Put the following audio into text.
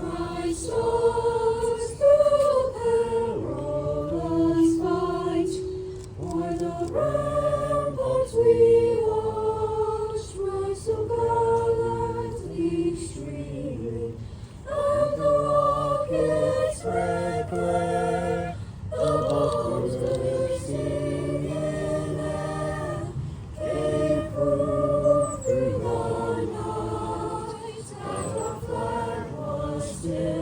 Christ rose through perilous fight, o'er the ramparts we watched rise so gallantly streaming, and the rocket's red glare, the bucklers singing there, gave proof through the night that our flag was still